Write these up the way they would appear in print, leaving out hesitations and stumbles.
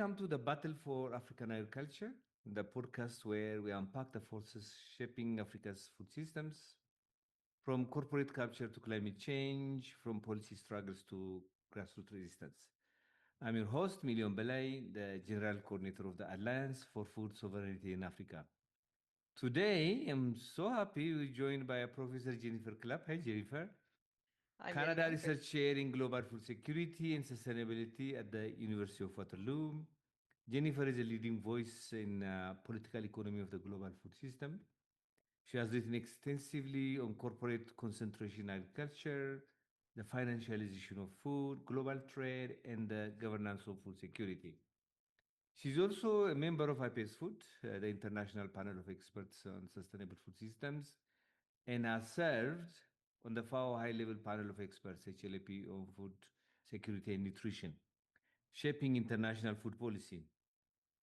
Welcome to the Battle for African Agriculture, the podcast where we unpack the forces shaping Africa's food systems, from corporate capture to climate change, from policy struggles to grassroots resistance. I'm your host, Million Belay, the General Coordinator of the Alliance for Food Sovereignty in Africa. Today, I'm so happy we're joined by a Professor Jennifer Clapp. Hi, Jennifer. I'm Canada Million. Research Chair in Global Food Security and Sustainability at the University of Waterloo. Jennifer is a leading voice in political economy of the global food system. She has written extensively on corporate concentration in agriculture, the financialization of food, global trade, and the governance of food security. She's also a member of IPS Food, the International Panel of Experts on Sustainable Food Systems, and has served on the FAO High Level Panel of Experts, HLAP, on food security and nutrition, shaping international food policy.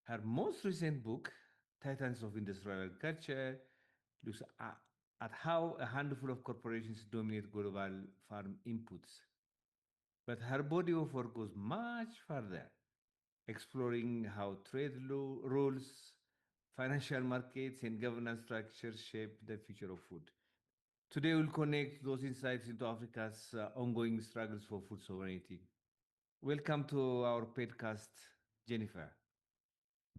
Her most recent book, Titans of Industrial Agriculture, looks at how a handful of corporations dominate global farm inputs. But her body of work goes much further, exploring how trade rules, financial markets, and governance structures shape the future of food. Today, we'll connect those insights into Africa's ongoing struggles for food sovereignty. Welcome to our podcast, Jennifer.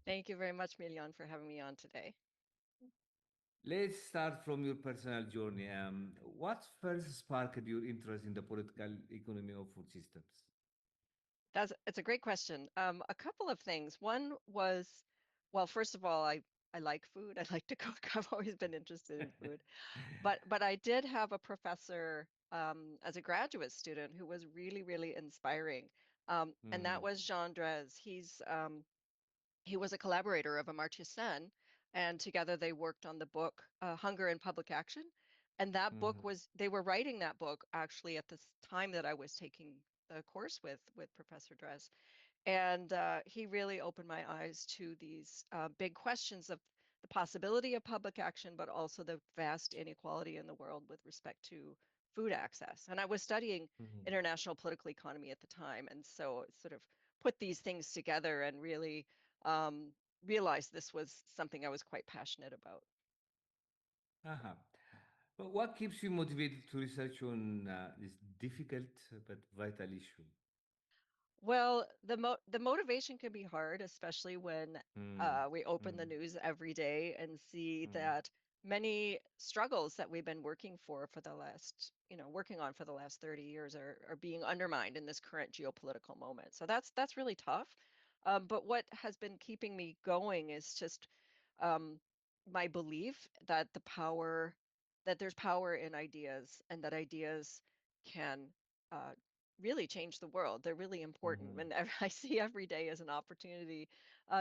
Thank you very much, Million, for having me on today. Let's start from your personal journey. What first sparked your interest in the political economy of food systems? It's a great question. A couple of things. One was, well, first of all, I like food. I like to cook. I've always been interested in food. But I did have a professor as a graduate student who was really, really inspiring. And that Mm, was Jean Drez. He was a collaborator of Amartya Sen, and together they worked on the book Hunger and Public Action. And that book mhm, was, they were writing that book actually at the time that I was taking the course with Professor Dress. And he really opened my eyes to these big questions of the possibility of public action, but also the vast inequality in the world with respect to food access. And I was studying mhm. international political economy at the time, and so it sort of put these things together and really um, realized this was something I was quite passionate about. Aha. But what keeps you motivated to research on this difficult but vital issue? Well, the motivation can be hard, especially when Mm, we open the mm, news every day and see mm, that many struggles that we've been working for the last, working on for the last 30 years are being undermined in this current geopolitical moment. So that's really tough. But what has been keeping me going is just um, my belief that that there's power in ideas and that ideas can uh, really change the world. They're really important. mhm. And I see every day as an opportunity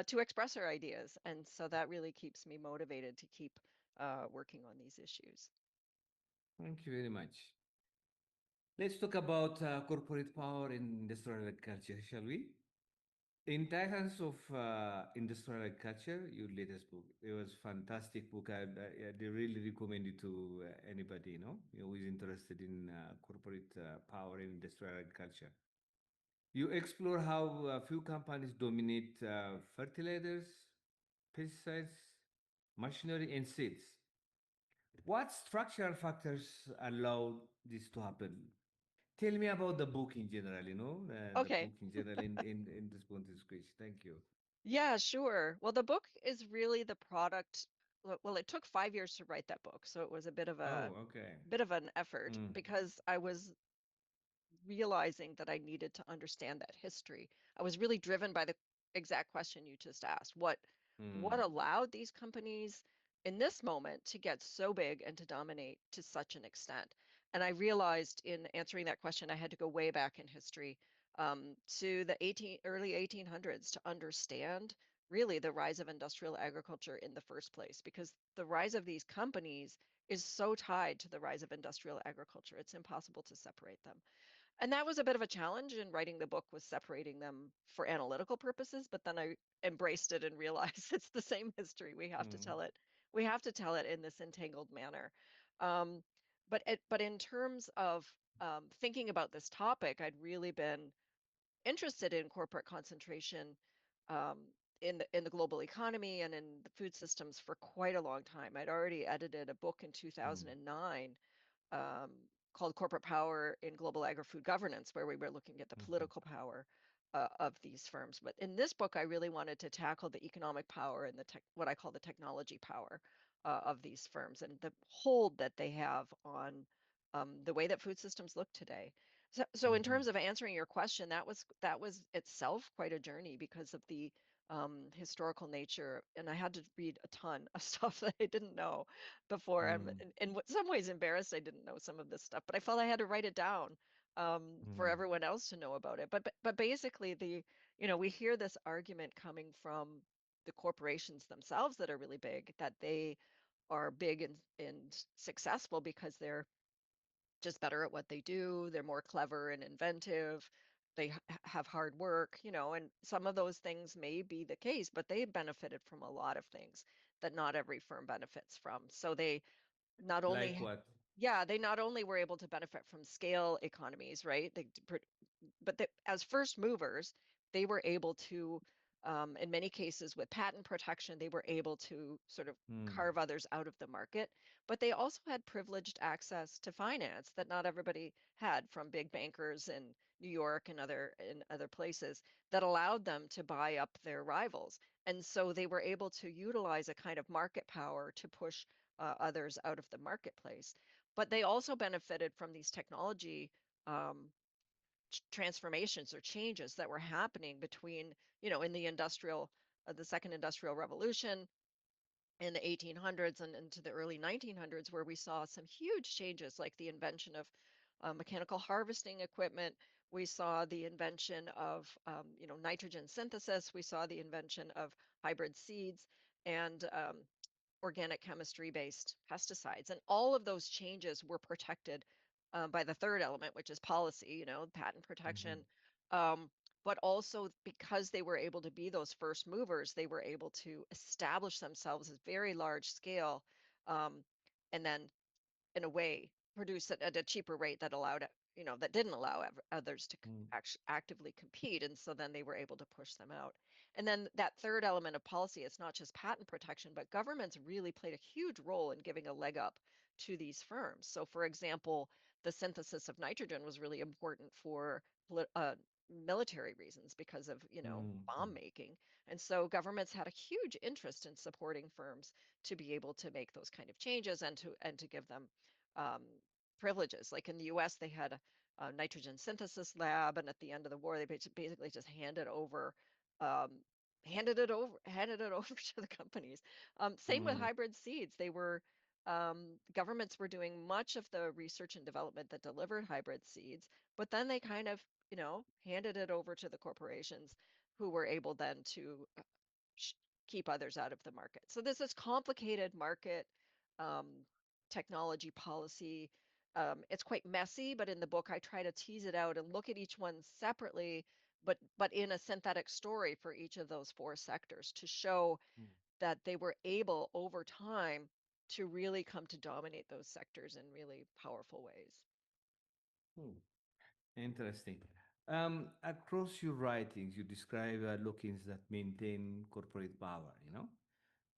to express our ideas. And so that really keeps me motivated to keep working on these issues. Thank you very much. Let's talk about corporate power in industrial agriculture, shall we? In Titans of Industrial Agriculture, your latest book, it was fantastic book. I really recommend it to anybody, who is interested in corporate power in industrial agriculture. You explore how few companies dominate fertilizers, pesticides, machinery, and seeds. What structural factors allow this to happen? Tell me about the book in general, the Okay. book in general in response to this question. Thank you. Yeah, sure. Well, the book is really the product. Well, it took 5 years to write that book, so it was a Oh, okay. bit of an effort Mm, because I was realizing that I needed to understand that history. I was really driven by the exact question you just asked. What mm, allowed these companies in this moment to get so big and to dominate to such an extent? And I realized in answering that question, I had to go way back in history to the early 1800s to understand really the rise of industrial agriculture in the first place, because the rise of these companies is so tied to the rise of industrial agriculture. It's impossible to separate them. And that was a bit of a challenge in writing the book, was separating them for analytical purposes, but then I embraced it and realized it's the same history. We have to mm, tell it. We have to tell it in this entangled manner. Um, but in terms of thinking about this topic, I'd really been interested in corporate concentration um, in the global economy and in the food systems for quite a long time. I'd already edited a book in Mm, 2009 um, called Corporate Power in Global Agri-Food Governance, where we were looking at the mhm, political power of these firms. But in this book, I really wanted to tackle the economic power and the what I call the technology power of these firms and the hold that they have on the way that food systems look today. So in mhm, terms of answering your question, that was itself quite a journey because of the historical nature, and I had to read a ton of stuff that I didn't know before. I'm mm, in some ways embarrassed I didn't know some of this stuff, but I felt I had to write it down for mm, everyone else to know about it. But basically, we hear this argument coming from the corporations themselves that are really big, that they are big and successful because they're just better at what they do. They're more clever and inventive. They have hard work, and some of those things may be the case, but they benefited from a lot of things that not every firm benefits from. So they not only like what? yeah, they not only were able to benefit from scale economies, right? But as first movers, they were able to, in many cases with patent protection, they were able to sort of Mm, carve others out of the market. But they also had privileged access to finance that not everybody had, from big bankers in New York and other places, that allowed them to buy up their rivals. And so they were able to utilize a kind of market power to push others out of the marketplace. But they also benefited from these technology um, transformations or changes that were happening between, in the second industrial revolution in the 1800s and into the early 1900s, where we saw some huge changes like the invention of mechanical harvesting equipment. We saw the invention of, nitrogen synthesis. We saw the invention of hybrid seeds and organic chemistry based pesticides. And all of those changes were protected by the third element, which is policy, patent mhm, protection. But also because they were able to be those first movers, they were able to establish themselves as very large scale, um, and then in a way produce it at a cheaper rate that allowed it, that didn't allow others to mm, actively compete. And so then they were able to push them out. And then that third element of policy, it's not just patent protection, but governments really played a huge role in giving a leg up to these firms. So for example, the synthesis of nitrogen was really important for military reasons because of, mm, bomb making. And so governments had a huge interest in supporting firms to be able to make those kind of changes and to give them um, privileges. Like in the U.S., they had a nitrogen synthesis lab, and at the end of the war, they basically just um, handed it over to the companies. Same with mm, hybrid seeds. Governments were doing much of the research and development that delivered hybrid seeds, but then they kind of, handed it over to the corporations who were able then to sh- keep others out of the market. So this is complicated market um, technology policy. It's quite messy, but in the book I try to tease it out and look at each one separately, but in a synthetic story for each of those four sectors to show mm, that they were able over time to really come to dominate those sectors in really powerful ways. mm. Interesting. Across your writings, you describe look-ins that maintain corporate power,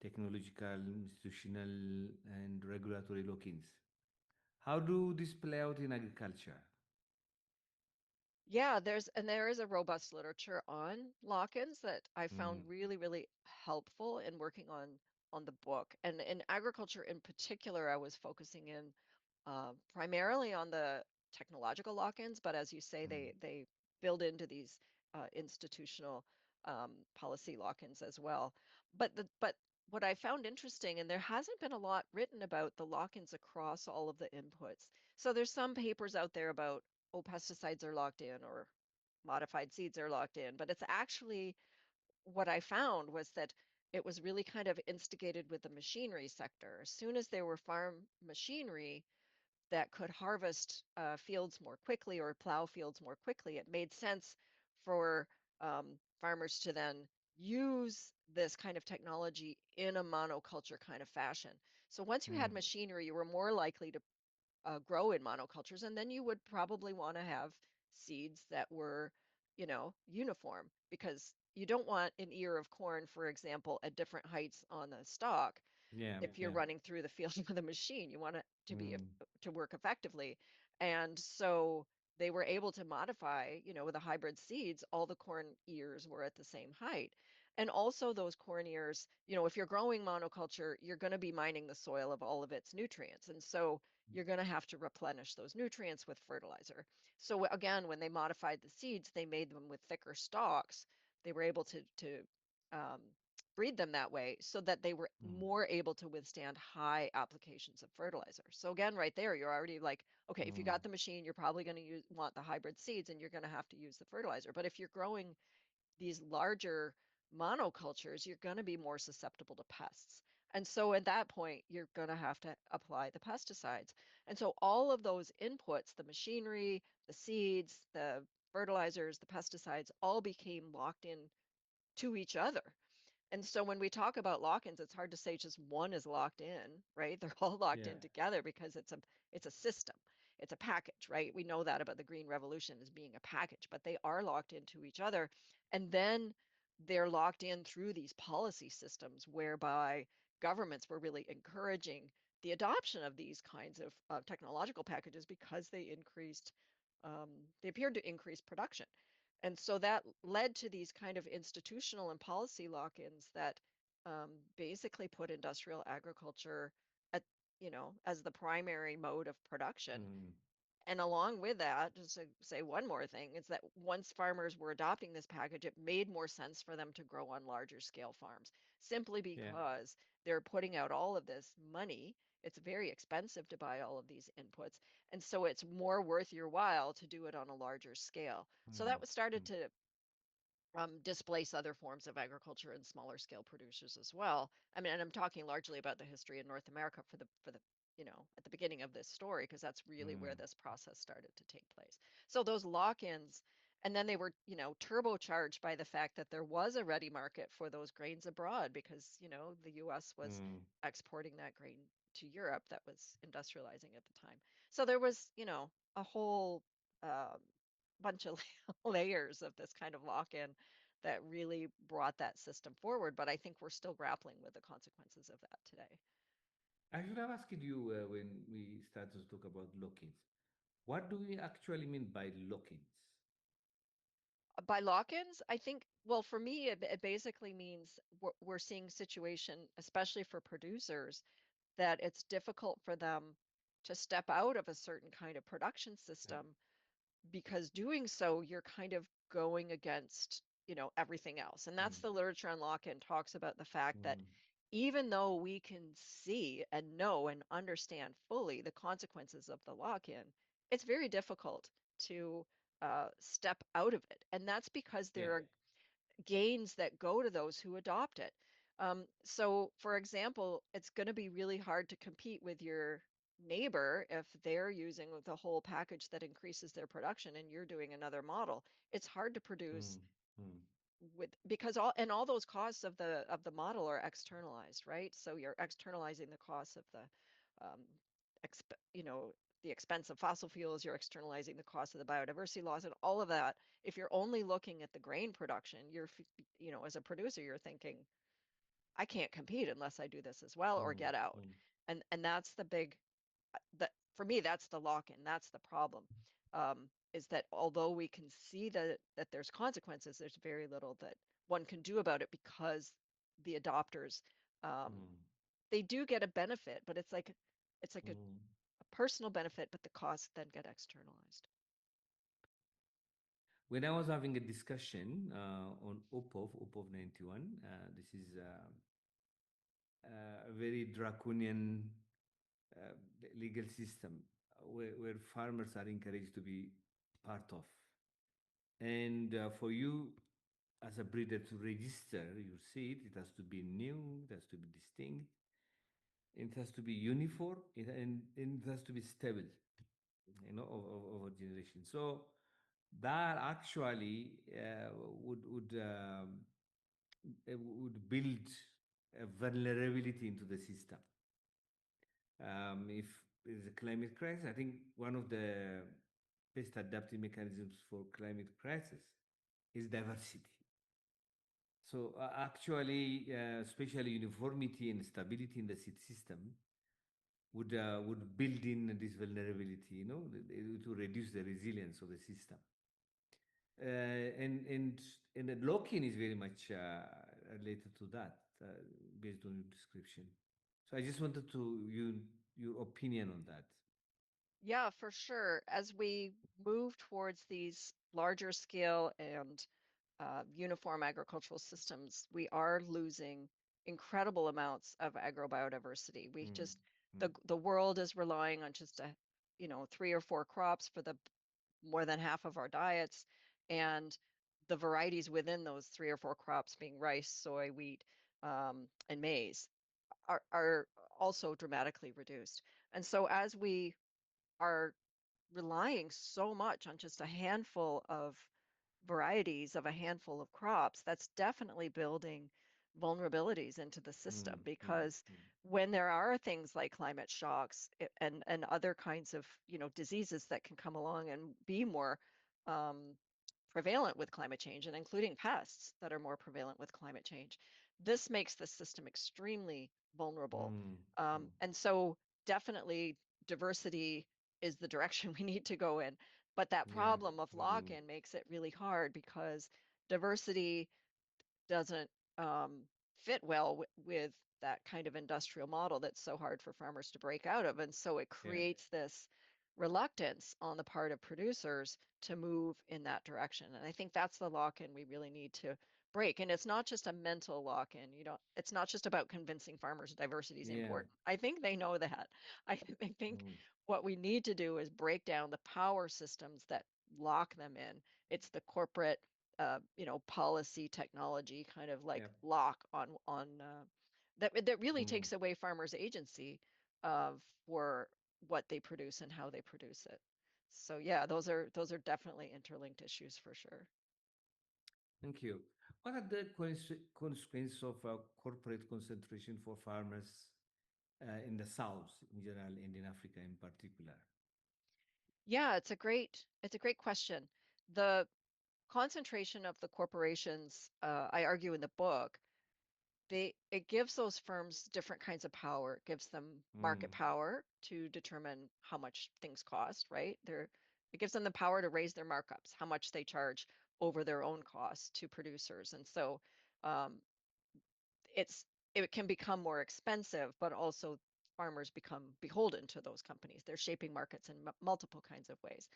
technological, institutional, and regulatory look-ins. How do this play out in agriculture? Yeah, there is a robust literature on lock-ins that I Mm, found really, really helpful in working on the book. And in agriculture in particular, I was focusing in primarily on the technological lock-ins, but as you say, mm, they build into these institutional policy lock-ins as well. But what I found interesting, and there hasn't been a lot written about the lock-ins across all of the inputs. So there's some papers out there about, oh, pesticides are locked in or modified seeds are locked in, but it's actually what I found was that it was really kind of instigated with the machinery sector. As soon as there were farm machinery that could harvest fields more quickly or plow fields more quickly, it made sense for farmers to then use this kind of technology in a monoculture kind of fashion. So once you had mm, machinery, you were more likely to grow in monocultures, and then you would probably want to have seeds that were, uniform because you don't want an ear of corn, for example, at different heights on the stalk Yeah, if you're yeah. running through the field with a machine. You want it to be Mm, to work effectively. And so they were able to modify, with the hybrid seeds, all the corn ears were at the same height. And also those corn ears, if you're growing monoculture, you're going to be mining the soil of all of its nutrients. And so you're going to have to replenish those nutrients with fertilizer. So again, when they modified the seeds, they made them with thicker stalks. They were able to um, breed them that way so that they were mm, more able to withstand high applications of fertilizer. So again, right there, you're already like, okay, if you mm, got the machine, you're probably going to want the hybrid seeds and you're going to have to use the fertilizer. But if you're growing these larger monocultures, you're going to be more susceptible to pests. And so at that point, you're going to have to apply the pesticides. And so all of those inputs, the machinery, the seeds, the fertilizers, the pesticides, all became locked in to each other. And so when we talk about lock-ins, it's hard to say just one is locked in, right? They're all locked yeah. in together because it's a system. It's a package, right? We know that about the Green Revolution as being a package, but they are locked into each other. And then they're locked in through these policy systems whereby governments were really encouraging the adoption of these kinds of technological packages because they appeared to increase production. And so that led to these kind of institutional and policy lock-ins that basically put industrial agriculture at, as the primary mode of production. Mm, And along with that, just to say one more thing, is that once farmers were adopting this package, it made more sense for them to grow on larger scale farms, simply yeah. because they're putting out all of this money. It's very expensive to buy all of these inputs. And so it's more worth your while to do it on a larger scale. So Mm, that was started mm, to displace other forms of agriculture and smaller scale producers as well. I mean, and I'm talking largely about the history in North America for the at the beginning of this story, because that's really where mm, this process started to take place. So those lock-ins, and then they were, turbocharged by the fact that there was a ready market for those grains abroad because, the US was mm, exporting that grain to Europe that was industrializing at the time. So there was, a whole um, bunch of layers of this kind of lock-in that really brought that system forward. But I think we're still grappling with the consequences of that today. I should have asked you when we started to talk about lock-ins. What do we actually mean by lock-ins? By lock-ins, I think, well, for me, it basically means we're seeing situation, especially for producers, that it's difficult for them to step out of a certain kind of production Yeah. system because doing so, you're kind of going against, everything else. And that's Mm, the literature on lock-in talks about the fact that mm, even though we can see and know and understand fully the consequences of the lock-in, it's very difficult to step out of it. And that's because yeah. there are gains that go to those who adopt it. So, for example, it's going to be really hard to compete with your neighbor if they're using the whole package that increases their production and you're doing another model. It's hard to produce Mm, mm, with because all those costs of the model are externalized, right? So you're externalizing the costs of um, exp, you know, the expense of fossil fuels, you're externalizing the cost of the biodiversity loss and all of that. If you're only looking at the grain production, as a producer, you're thinking, I can't compete unless I do this as well or mm, get out. mm, And that's the big that for me, that's the lock-in. That's the problem. Is that although we can see that there's consequences, there's very little that one can do about it because the adopters, um, mm, they do get a benefit, but it's like mm. a personal benefit, but the costs then get externalized. When I was having a discussion on OPOV 91, this is a very draconian uh, legal system where farmers are encouraged to be part of. And for you as a breeder to register your seed, it has to be new, it has to be distinct, it has to be uniform, and it has to be stable, over generations. So that actually would build a vulnerability into the system. If there's a climate crisis, I think one of the best adaptive mechanisms for climate crisis is diversity. So actually, especially uniformity and stability in the seed system would build in this vulnerability. It would reduce the resilience of the system. And the lock-in is very much related to that, based on your description. So I just wanted your opinion on that. Yeah, for sure. As we move towards these larger scale and uniform agricultural systems, we are losing incredible amounts of agrobiodiversity. We Mm, just mm, the world is relying on just three or four crops for the more than half of our diets, and the varieties within those three or four crops, being rice, soy, wheat, and maize, are also dramatically reduced. And so as we are relying so much on just a handful of varieties of a handful of crops, that's definitely building vulnerabilities into the system, mm, mm, because mm. when there are things like climate shocks and other kinds of diseases that can come along and be more um, prevalent with climate change, and including pests that are more prevalent with climate change, this makes the system extremely vulnerable. Mm, mm. And so definitely diversity is the direction we need to go in. But that Yeah, problem of agree. lock-in makes it really hard, because diversity doesn't um, fit well with that kind of industrial model that's so hard for farmers to break out of. And so it Yeah, creates this reluctance on the part of producers to move in that direction. And I think that's the lock-in we really need to break. And it's not just a mental lock-in. It's not just about convincing farmers diversity is yeah. important. I think they know that. I think Mm, what we need to do is break down the power systems that lock them in. It's the corporate policy technology kind of yeah. like lock on that really Mm, takes away farmers' agency for what they produce and how they produce it. So yeah, those are definitely interlinked issues for sure. thank you. What are the consequences of corporate concentration for farmers in the South in general and in Africa in particular? Yeah, it's a great question. The concentration of the corporations, I argue in the book, it gives those firms different kinds of power. It gives them market Mm, power to determine how much things cost, right? It gives them the power to raise their markups, how much they charge over their own costs to producers. And so um, it's it can become more expensive, but also farmers become beholden to those companies. They're shaping markets in multiple kinds of ways.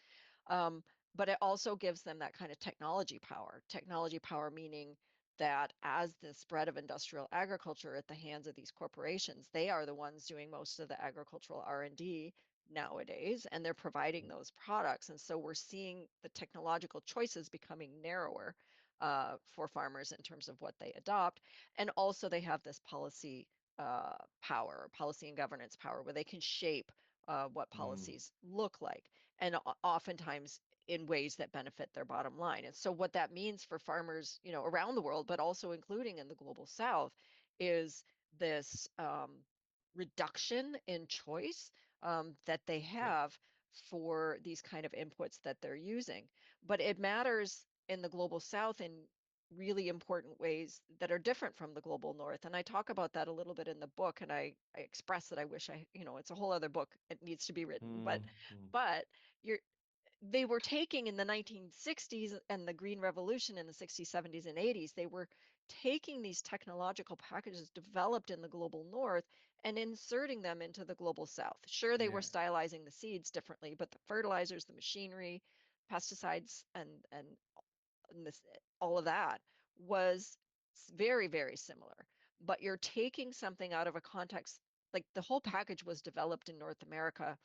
Um, but it also gives them that kind of technology power. Technology power meaning that as the spread of industrial agriculture at the hands of these corporations, they are the ones doing most of the agricultural R&D nowadays, and they're providing those products. And so we're seeing the technological choices becoming narrower for farmers in terms of what they adopt. And also they have this policy power, policy and governance power, where they can shape what mm, policies look like, and oftentimes in ways that benefit their bottom line. And so what that means for farmers, around the world, but also including in the global South, is this reduction in choice that they yeah. have for these kind of inputs that they're using. But it matters in the global South in really important ways that are different from the global North. And I talk about that a little bit in the book, and I express that I wish it's a whole other book. It needs to be written, but Mm, mm, but you're they were taking in the 1960s and the Green Revolution in the 60s, 70s, and 80s, they were taking these technological packages developed in the global north and inserting them into the global south. Sure, they were yeah. stylizing the seeds differently, but the fertilizers, the machinery, pesticides, and this, all of that was very, very similar. But you're taking something out of a context, like the whole package was developed in North America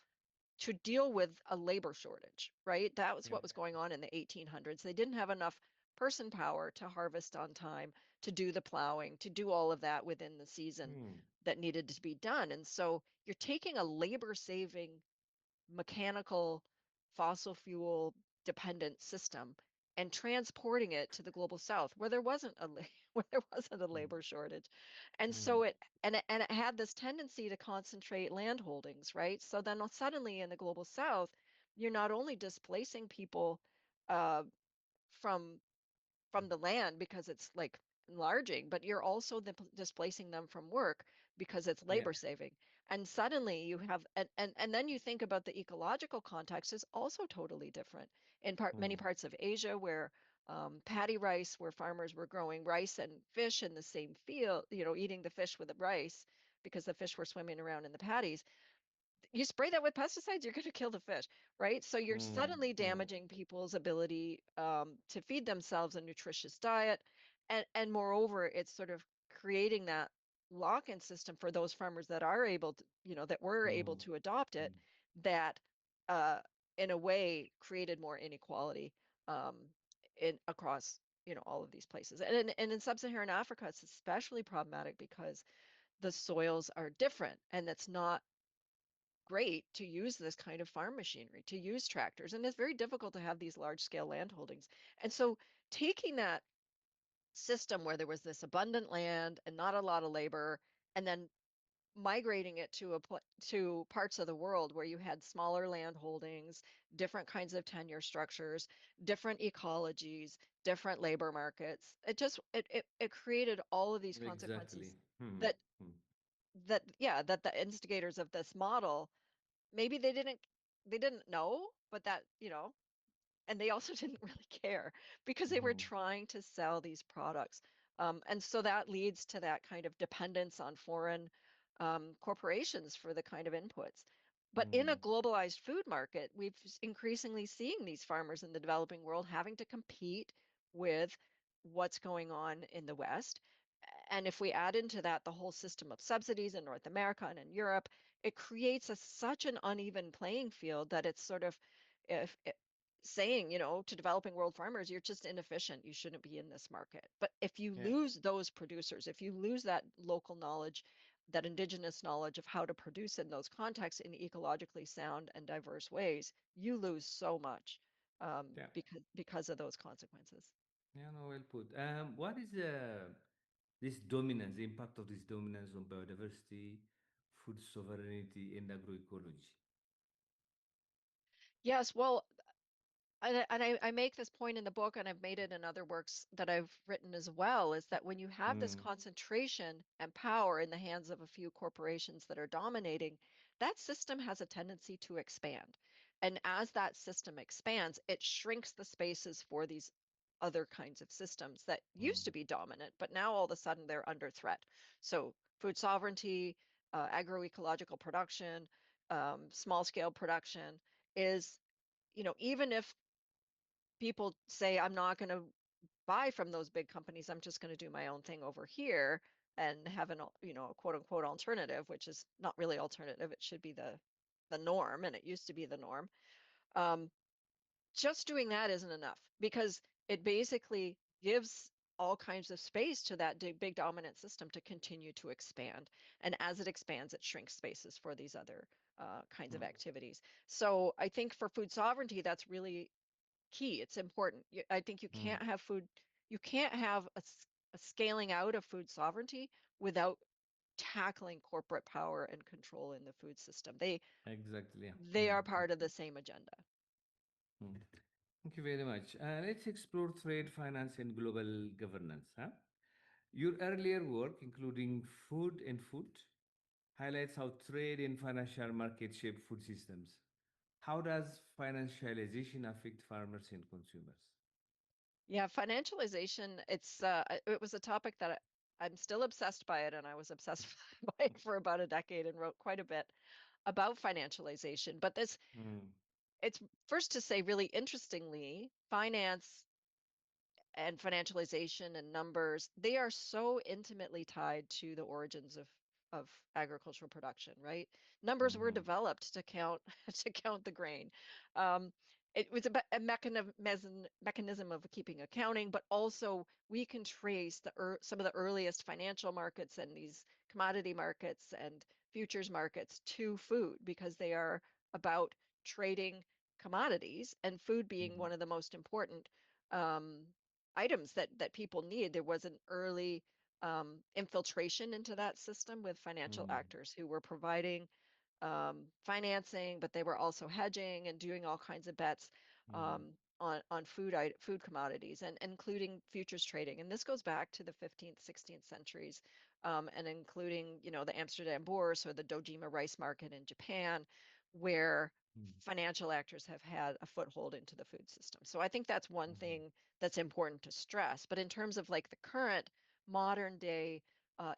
to deal with a labor shortage, right? That was Yeah. what was going on in the 1800s. They didn't have enough person power to harvest on time, to do the plowing, to do all of that within the season Mm, that needed to be done. And so you're taking a labor saving mechanical fossil fuel dependent system and transporting it to the global south where there wasn't a where there wasn't a mm, labor shortage. And mm, so it had this tendency to concentrate land holdings, right? So then suddenly in the global south, you're not only displacing people uh, from from the land because it's like enlarging, but you're also displacing them from work because it's Yeah. labor saving. And suddenly you have, and then you think about the ecological context is also totally different. In many Mm, parts of Asia, where paddy rice, where farmers were growing rice and fish in the same field, eating the fish with the rice because the fish were swimming around in the paddies, you spray that with pesticides, you're going to kill the fish, right? So you're mm, suddenly mm, damaging people's ability to feed themselves a nutritious diet. And moreover, it's sort of creating that lock-in system for those farmers that are able to, that were able mm, to adopt it, mm, that uh, in a way created more inequality um, in across, all of these places. And in sub-Saharan Africa, it's especially problematic because the soils are different, and that's not great to use this kind of farm machinery, to use tractors. And it's very difficult to have these large scale land holdings. And so taking that system where there was this abundant land and not a lot of labor, and then migrating it to parts of the world where you had smaller land holdings, different kinds of tenure structures, different ecologies, different labor markets. It created all of these exactly. consequences Hmm. that Hmm. that the instigators of this model, maybe they didn't know, but that, and they also didn't really care because they were Hmm. trying to sell these products. And so that leads to that kind of dependence on foreign corporations for the kind of inputs. But in a Hmm. globalized food market, we've increasingly seeing these farmers in the developing world having to compete with what's going on in the West. And if we add into that the whole system of subsidies in North America and in Europe, it creates such an uneven playing field that it's sort of, if saying, to developing world farmers, you're just inefficient. You shouldn't be in this market. But if you Yeah. lose those producers, if you lose that local knowledge, that indigenous knowledge of how to produce in those contexts in ecologically sound and diverse ways, you lose so much Yeah. because of those consequences. Yeah. No, well put. What is this dominance, the impact of this dominance on biodiversity, food sovereignty, and agroecology? Yes, well, and I make this point in the book, and I've made it in other works that I've written as well, is that when you have this Hmm. concentration and power in the hands of a few corporations that are dominating, that system has a tendency to expand. And as that system expands, it shrinks the spaces for these other kinds of systems that used to Hmm. be dominant, but now all of a sudden they're under threat. So food sovereignty, agroecological production, small scale production is, even if people say, I'm not going to buy from those big companies, I'm just going to do my own thing over here and have an, a quote unquote alternative, which is not really alternative. It should be the norm, and it used to be the norm. Um, just doing that isn't enough because it basically gives all kinds of space to that big dominant system to continue to expand. And as it expands, it shrinks spaces for these other kinds of Hmm. activities. So I think for food sovereignty, that's really key. It's important. I think Hmm. you can't have a scaling out of food sovereignty without tackling corporate power and control in the food system. They Exactly. Yeah. they Hmm. are part of the same agenda. Hmm. Thank you very much. Let's explore trade, finance, and global governance. Huh? Your earlier work, including food and food, highlights how trade and financial markets shape food systems. How does financialization affect farmers and consumers? Yeah, financialization, it was a topic that I'm still obsessed by it, and I was obsessed by it for about a decade and wrote quite a bit about financialization. But Mm, it's first to say, really interestingly, finance and financialization and numbers, they are so intimately tied to the origins of agricultural production, right? Numbers were mhm, developed to count to count the grain. Um, it was a mechanism of keeping accounting, but also we can trace some of the earliest financial markets and these commodity markets and futures markets to food because they are about trading commodities and food being mhm, one of the most important um, items that people need. There was an early infiltration into that system with financial mm, actors who were providing financing, but they were also hedging and doing all kinds of bets mm, on food commodities and including futures trading. And this goes back to the 15th, 16th centuries, and including, the Amsterdam Bourse or the Dojima rice market in Japan, where Mm. financial actors have had a foothold into the food system. So I think that's one Mhm. thing that's important to stress. But in terms of like the current modern day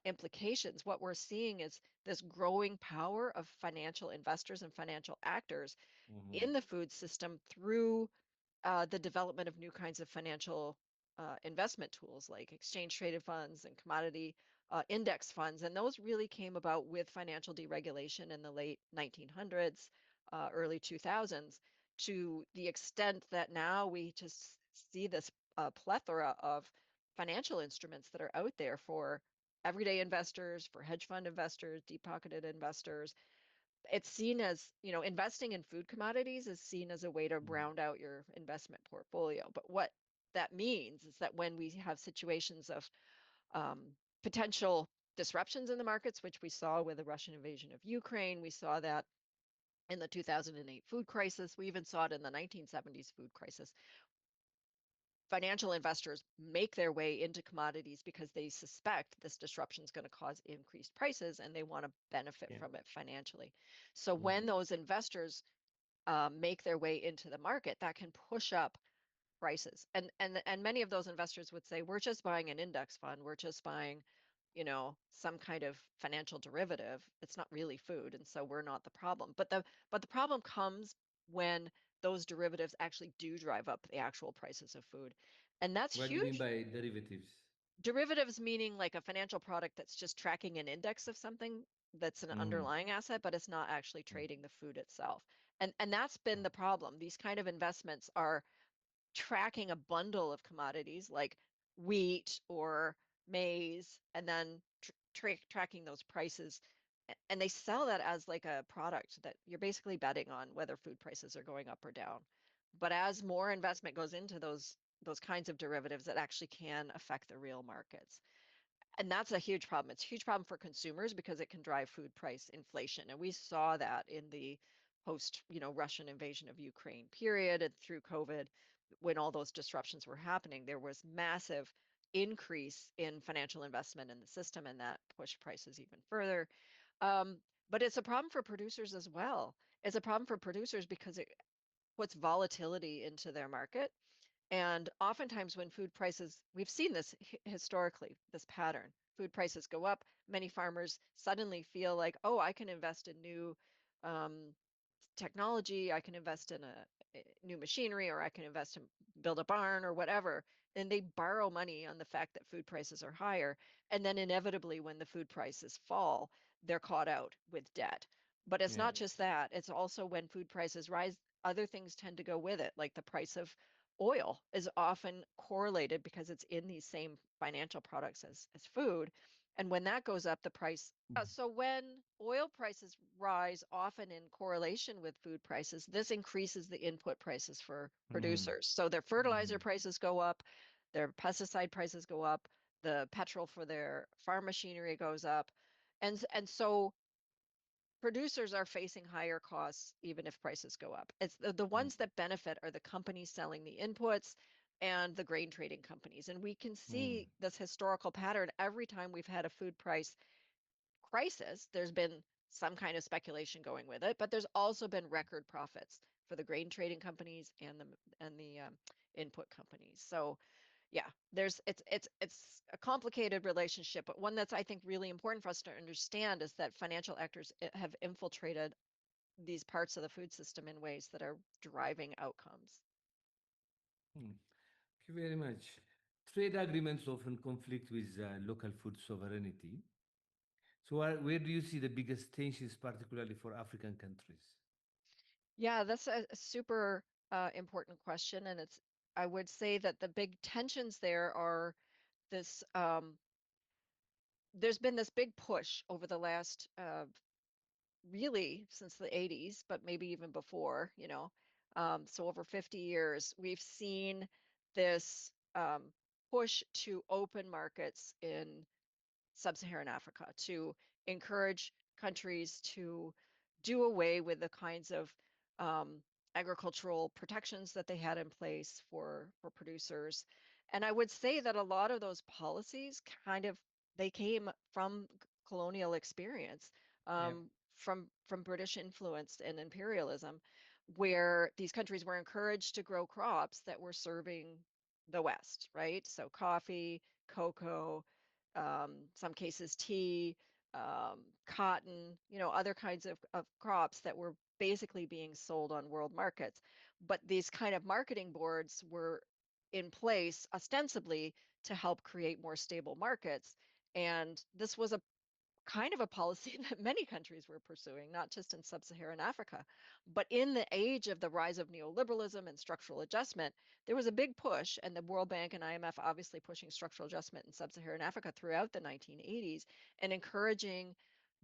implications, what we're seeing is this growing power of financial investors and financial actors Mhm. in the food system through the development of new kinds of financial investment tools like exchange traded funds and commodity index funds. And those really came about with financial deregulation in the late 1900s, early 2000s, to the extent that now we just see this plethora of financial instruments that are out there for everyday investors, for hedge fund investors, deep pocketed investors. It's seen as, investing in food commodities is seen as a way to Mm. round out your investment portfolio. But what that means is that when we have situations of potential disruptions in the markets, which we saw with the Russian invasion of Ukraine, we saw that in the 2008 food crisis, we even saw it in the 1970s food crisis. Financial investors make their way into commodities because they suspect this disruption is going to cause increased prices and they want to benefit Yeah. from it financially. So Mm. when those investors make their way into the market, that can push up prices. And many of those investors would say, we're just buying an index fund, we're just buying, some kind of financial derivative. It's not really food, and so we're not the problem. But the problem comes when those derivatives actually do drive up the actual prices of food. And that's What do you mean huge. by derivatives? Derivatives meaning like a financial product that's just tracking an index of something that's an Mhm. underlying asset, but it's not actually Mm. trading the food itself. And that's been the problem. These kind of investments are tracking a bundle of commodities like wheat or maize, and then tracking those prices. And they sell that as like a product that you're basically betting on whether food prices are going up or down. But as more investment goes into those kinds of derivatives, it actually can affect the real markets. And that's a huge problem. It's a huge problem for consumers because it can drive food price inflation. And we saw that in the post, Russian invasion of Ukraine period and through COVID, when all those disruptions were happening, there was massive increase in financial investment in the system, and that pushed prices even further. Um, but it's a problem for producers as well. It's a problem for producers because it puts volatility into their market. And oftentimes, when food prices, we've seen this historically, this pattern. Food prices go up. Many farmers suddenly feel like, oh, I can invest in new um, technology. I can invest in a new machinery, or I can invest in build a barn or whatever. And they borrow money on the fact that food prices are higher. And then inevitably, when the food prices fall, they're caught out with debt. But it's Yeah. not just that. It's also when food prices rise, other things tend to go with it, like the price of oil is often correlated because it's in these same financial products as food. And when that goes up, the price. So when oil prices rise, often in correlation with food prices, this increases the input prices for Mhm. producers. So their fertilizer Mhm. prices go up, their pesticide prices go up, the petrol for their farm machinery goes up. And so producers are facing higher costs even if prices go up. It's the Mm. ones that benefit are the companies selling the inputs and the grain trading companies. And we can Mm. see this historical pattern every time we've had a food price crisis. There's been some kind of speculation going with it, but there's also been record profits for the grain trading companies and the input companies. So yeah, it's a complicated relationship, but one that's I think really important for us to understand is that financial actors have infiltrated these parts of the food system in ways that are driving outcomes. Mm. Thank you very much. Trade agreements often conflict with local food sovereignty. So, where do you see the biggest tensions, particularly for African countries? Yeah, that's a super important question, and it's I would say that the big tensions there are this there's been this big push over the last really since the 80s, but maybe even before, so over 50 years, we've seen this push to open markets in sub-Saharan Africa, to encourage countries to do away with the kinds of um, agricultural protections that they had in place for producers. And I would say that a lot of those policies kind of they came from colonial experience, Yeah. from British influence and imperialism, where these countries were encouraged to grow crops that were serving the West, right? So coffee, cocoa, some cases tea, cotton, other kinds of crops that were basically being sold on world markets. But these kind of marketing boards were in place ostensibly to help create more stable markets. And this was a kind of a policy that many countries were pursuing, not just in sub-Saharan Africa. But in the age of the rise of neoliberalism and structural adjustment, there was a big push, and the World Bank and IMF obviously pushing structural adjustment in sub-Saharan Africa throughout the 1980s and encouraging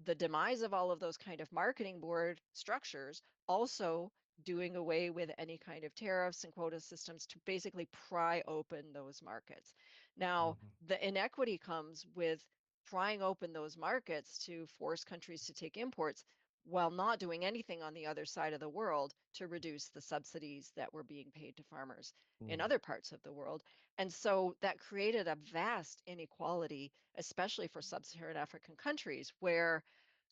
the demise of all of those kind of marketing board structures, also doing away with any kind of tariffs and quota systems to basically pry open those markets. Now, Mhm. the inequity comes with prying open those markets to force countries to take imports while not doing anything on the other side of the world to reduce the subsidies that were being paid to farmers in Mm. other parts of the world. And so that created a vast inequality, especially for sub-Saharan African countries, where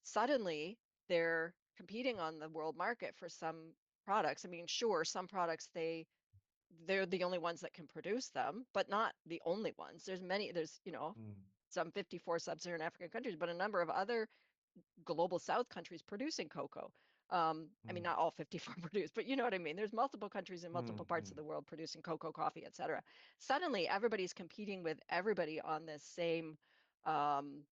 suddenly they're competing on the world market for some products. I mean, sure, some products they're the only ones that can produce them, but not the only ones. There's Mm. some 54 sub-Saharan African countries, but a number of other global South countries producing cocoa. I mean, Mm. not all 54 produce, but you know what I mean. There's multiple countries in multiple Mm. parts of Mm. the world producing cocoa, coffee, etc. Suddenly, everybody's competing with everybody on this same um,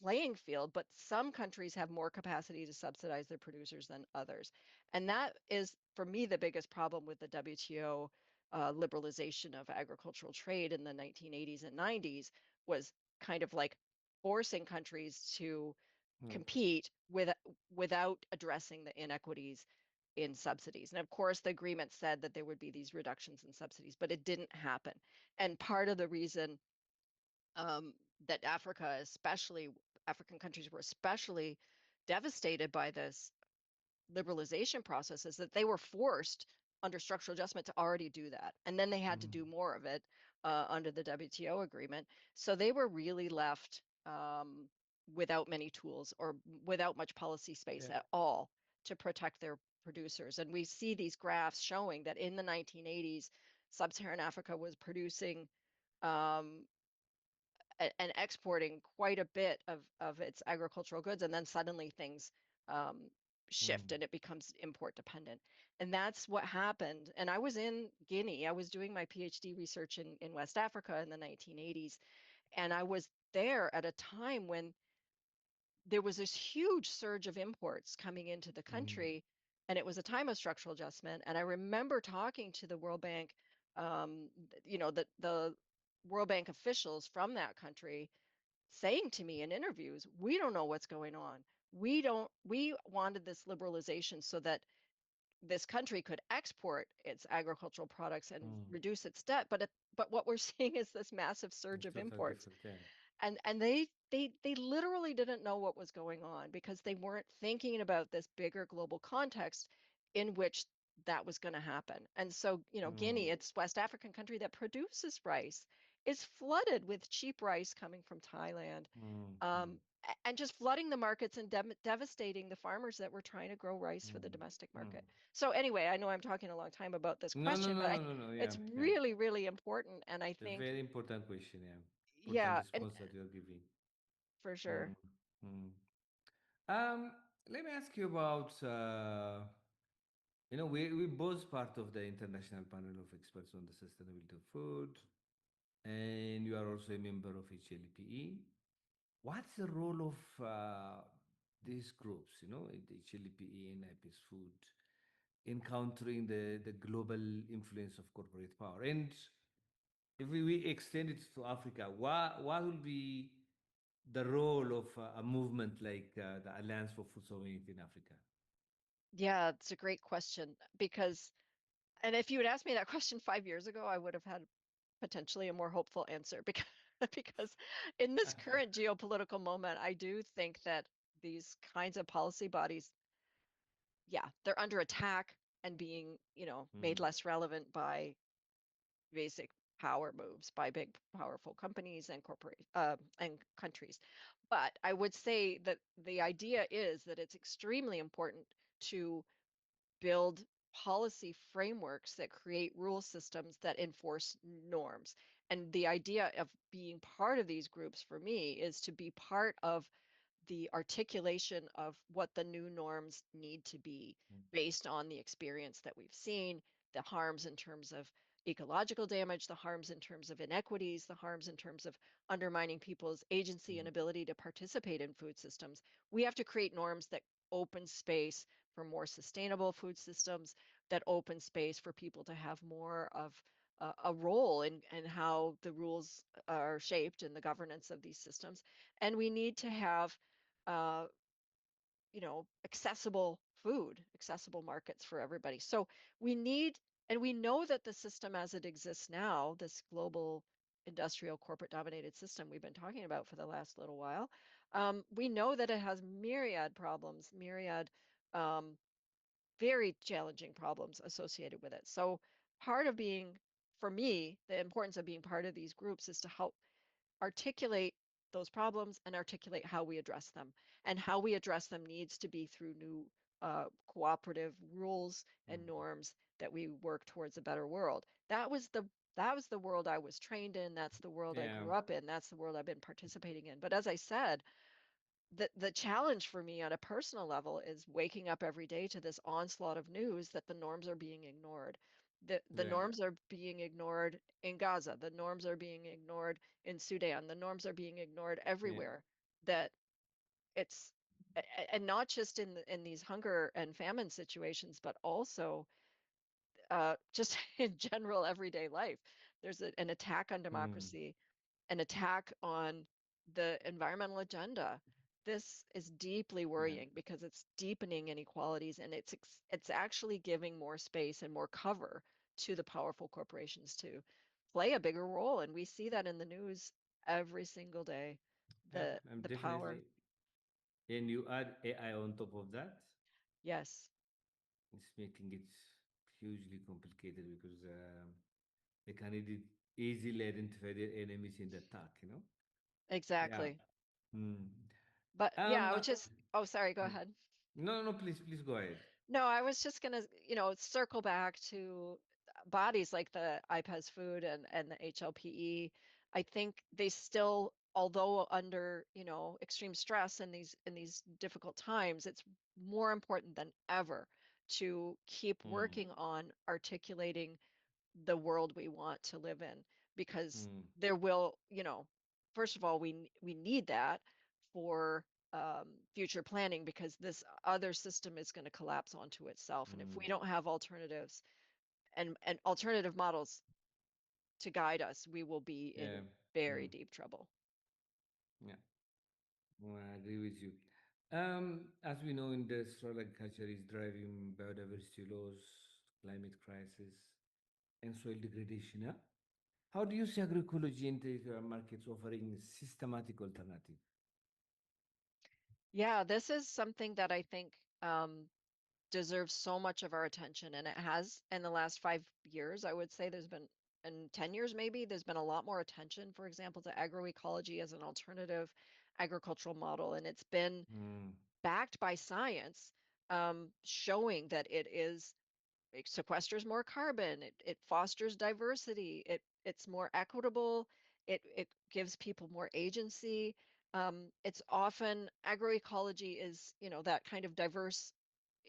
playing field, but some countries have more capacity to subsidize their producers than others. And that is, for me, the biggest problem with the WTO liberalization of agricultural trade in the 1980s and 90s was kind of like forcing countries to Mm. compete without addressing the inequities in subsidies. And of course, the agreement said that there would be these reductions in subsidies, but it didn't happen. And part of the reason that Africa, especially African countries, were especially devastated by this liberalization process is that they were forced under structural adjustment to already do that. And then they had to Mm. do more of it under the WTO agreement. So they were really left without many tools or without much policy space Yeah. at all to protect their producers. And we see these graphs showing that in the 1980s, sub-Saharan Africa was producing um, and exporting quite a bit of its agricultural goods, and then suddenly things um, shift Mm. and it becomes import dependent. And that's what happened. And I was in Guinea. I was doing my PhD research in West Africa in the 1980s, and I was there at a time when there was this huge surge of imports coming into the Mm. country, and it was a time of structural adjustment. And I remember talking to the World Bank, the World Bank officials from that country saying to me in interviews, we don't know what's going on. We wanted this liberalization so that this country could export its agricultural products and Mm. reduce its debt. But what we're seeing is this massive surge It's of totally imports. different. Yeah. And they literally didn't know what was going on because they weren't thinking about this bigger global context in which that was going to happen. And so, Guinea, Mm. it's West African country that produces rice, is flooded with cheap rice coming from Thailand, Mm. Mm. and just flooding the markets and devastating the farmers that were trying to grow rice for the Mm. domestic Mm. market. So anyway, I know I'm talking a long time about this No, no, question, no, but no, no, no. Yeah, it's yeah. really, really important. And I It's a think, very important question. Yeah, important yeah, and response that you're giving. for Mm. sure. Mm. Um, Let me ask you about. We both part of the international panel of experts on the sustainability of food, and you are also a member of HLPE. What's the role of these groups, the HLPE and IPS Food, in countering the global influence of corporate power? And if we extend it to Africa, what will be the role of a movement like the Alliance for Food Sovereignty in Africa? Yeah, it's a great question because, and if you had asked me that question 5 years ago, I would have had potentially a more hopeful answer because because in this current geopolitical moment, I do think that these kinds of policy bodies, yeah, they're under attack. and being, made Mm. less relevant by basic power moves by big powerful companies and and countries. But I would say that the idea is that it's extremely important to build policy frameworks that create rule systems that enforce norms. And the idea of being part of these groups for me is to be part of the articulation of what the new norms need to be Mm. based on the experience that we've seen, the harms in terms of ecological damage, the harms in terms of inequities, the harms in terms of undermining people's agency and Mm. ability to participate in food systems. We have to create norms that open space for more sustainable food systems, that open space for people to have more of a role in how the rules are shaped in the governance of these systems. And we need to have uh, accessible food, accessible markets for everybody. So we need, and we know that the system as it exists now, this global industrial corporate dominated system we've been talking about for the last little while, we know that it has myriad problems, myriad um, very challenging problems associated with it. So part of being, for me, the importance of being part of these groups is to help articulate those problems and articulate how we address them. And how we address them needs to be through new cooperative rules and Mm. norms that we work towards a better world. That was the world I was trained in. That's the world I Yeah. grew up in. That's the world I've been participating in. But as I said, the challenge for me on a personal level is waking up every day to this onslaught of news that the norms are being ignored. The Yeah. norms are being ignored in Gaza. The norms are being ignored in Sudan. The norms are being ignored Yeah. everywhere. That it's and not just in these hunger and famine situations, but also just in general everyday life. There's an attack on Mm. democracy, an attack on the environmental agenda. This is deeply Yeah. worrying because it's deepening inequalities and it's actually giving more space and more cover to the powerful corporations to play a bigger role. And we see that in the news every single day. Yeah. The I'm the power. definitely. And you add AI on top of that, Yes, it's making it hugely complicated because they can easily identify their enemies in the attack, you know? Yeah. exactly. Hmm. But yeah, Um. I uh, would just, oh, sorry, go hmm. ahead. No, no, please, please go ahead. No, I was just gonna, circle back to bodies like the IPES food and the HLPE. I think they still, although under, extreme stress in these difficult times, it's more important than ever to keep Hmm. working on articulating the world we want to live in because Hmm. there will, first of all, we need that for future planning because this other system is going to collapse onto itself. And if we Hmm. don't have alternatives and alternative models to guide us, we will be Yeah. in very Hmm. deep trouble. Yeah. Well, I agree with you. As we know, industrial agriculture is driving biodiversity loss, climate crisis, and soil degradation. Yeah? How do you see agroecology and territorial markets offering systematic alternative? Yeah, this is something that I think deserves so much of our attention. And it has in the last 5 years, I would say there's been, in 10 years maybe, there's been a lot more attention, for example, to agroecology as an alternative agricultural model. And it's been Hmm. backed by science, showing that it sequesters more carbon, it fosters diversity, it's more equitable, it gives people more agency. It's often agroecology is, that kind of diverse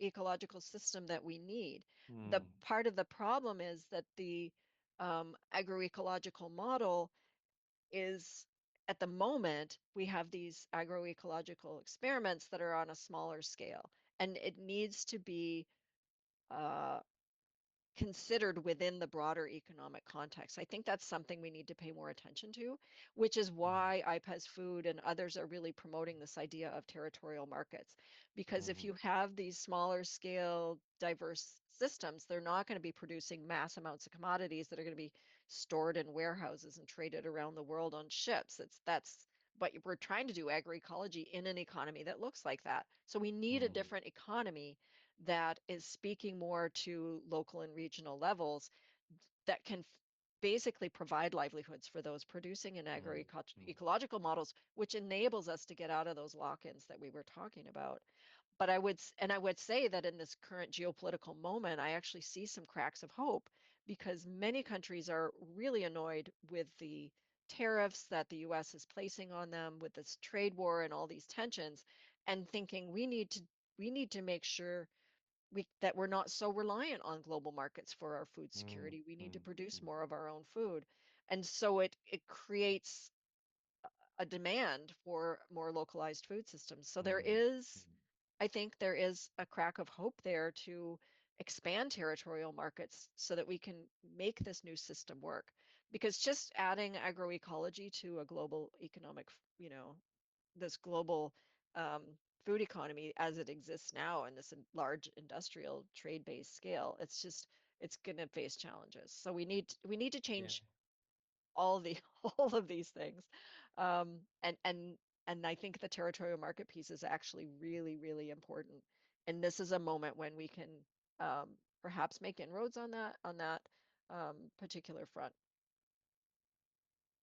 ecological system that we need. The Hmm. part of the problem is that the agroecological model is at the moment we have these agroecological experiments that are on a smaller scale, and it needs to be uh, considered within the broader economic context. I think that's something we need to pay more attention to, which is why IPES Food and others are really promoting this idea of territorial markets. Because if Hmm. you have these smaller scale, diverse systems, they're not going to be producing mass amounts of commodities that are going to be stored in warehouses and traded around the world on ships. But we're trying to do agroecology in an economy that looks like that. So we need a Hmm. different economy that is speaking more to local and regional levels that can basically provide livelihoods for those producing in mm, mm. agroecological models, which enables us to get out of those lock-ins that we were talking about. But I would say that in this current geopolitical moment, I actually see some cracks of hope because many countries are really annoyed with the tariffs that the US is placing on them with this trade war and all these tensions and thinking we need to make sure that we're not so reliant on global markets for our food Mm, security. We need to mm, produce mm. more of our own food. And so it creates a demand for more localized food systems. So there Mm, is, mm. I think there is a crack of hope there to expand territorial markets so that we can make this new system work. Because just adding agroecology to a global economic, this global food economy as it exists now in this large industrial trade-based scale, it's going to face challenges. So we need to Yeah. change all the all of these things, and I think the territorial market piece is actually really really important. And this is a moment when we can perhaps make inroads on that particular front.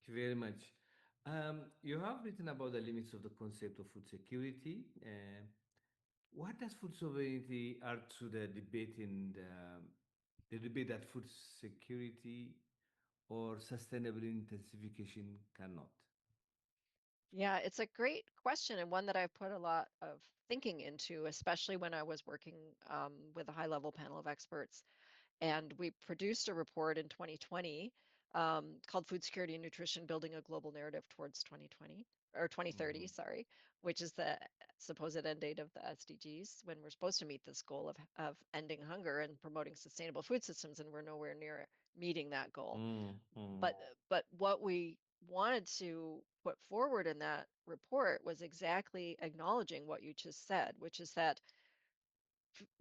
Thank you very much. You have written about the limits of the concept of food security. What does food sovereignty add to the debate in the debate that food security or sustainable intensification cannot? Yeah, it's a great question and one that I've put a lot of thinking into, especially when I was working with a high level panel of experts. And we produced a report in 2020 called Food Security and Nutrition Building a Global Narrative Towards 2020 or 2030, Mm-hmm. sorry, which is the supposed end date of the SDGs when we're supposed to meet this goal of ending hunger and promoting sustainable food systems, and we're nowhere near meeting that goal. Mm-hmm. But what we wanted to put forward in that report was exactly acknowledging what you just said, which is that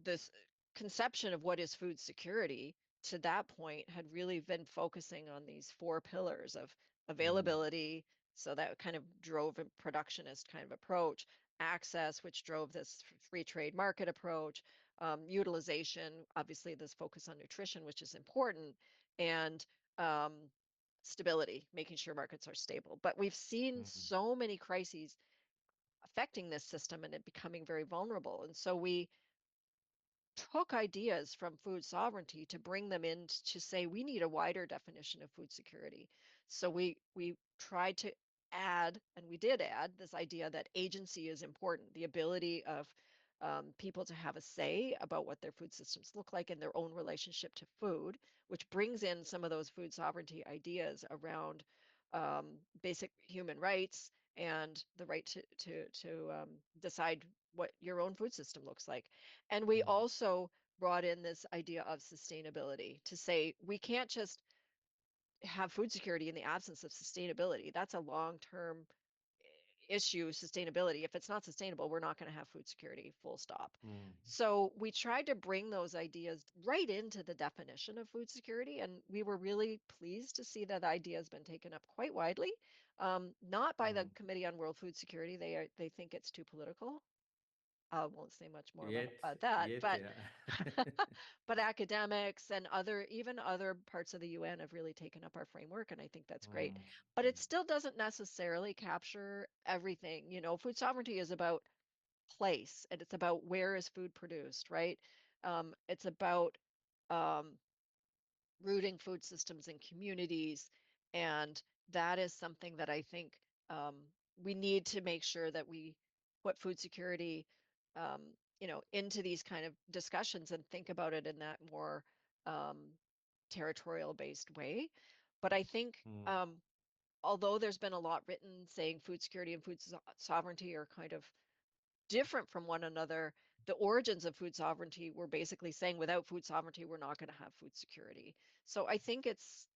this conception of what is food security to that point had really been focusing on these four pillars of Mm-hmm. availability. So that kind of drove a productionist kind of approach, access, which drove this free trade market approach, utilization, obviously this focus on nutrition, which is important, and um, stability, making sure markets are stable. But we've seen Mm-hmm. so many crises affecting this system and it becoming very vulnerable. And so we took ideas from food sovereignty to bring them in to say we need a wider definition of food security. So we tried to add, and we did add this idea that agency is important, the ability of people to have a say about what their food systems look like in their own relationship to food, which brings in some of those food sovereignty ideas around basic human rights and the right to decide what your own food system looks like. And we Mm-hmm. also brought in this idea of sustainability to say we can't just have food security in the absence of sustainability. That's a long-term issue, sustainability. If it's not sustainable, we're not going to have food security, full stop. So we tried to bring those ideas right into the definition of food security, and we were really pleased to see that idea has been taken up quite widely. Not by the Mm-hmm. Committee on World Food Security. They think it's too political. I won't say much more about, Yet, that, yet, but yeah. but academics and even other parts of the UN have really taken up our framework, and I think that's great. Mm, But it mm, still doesn't necessarily capture everything. Food sovereignty is about place, and it's about where is food produced, right? It's about um, rooting food systems in communities. And that is something that I think we need to make sure that we put food security, into these kind of discussions and think about it in that more um, territorial based way. But I think mm, although there's been a lot written saying food security and food sovereignty are kind of different from one another, the origins of food sovereignty were basically saying without food sovereignty, we're not going to have food security. So I think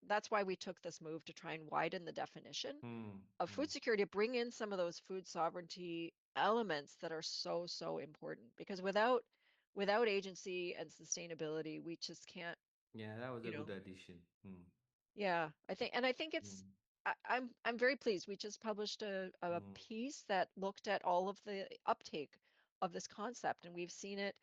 that's why we took this move to try and widen the definition mm, of mm. food security, bring in some of those food sovereignty elements that are so, so important. Because without agency and sustainability, we just can't, Yeah, that was you a good know, addition. Mm, yeah, I think it's mm, I'm very pleased. We just published a mm, piece that looked at all of the uptake of this concept, and we've seen it.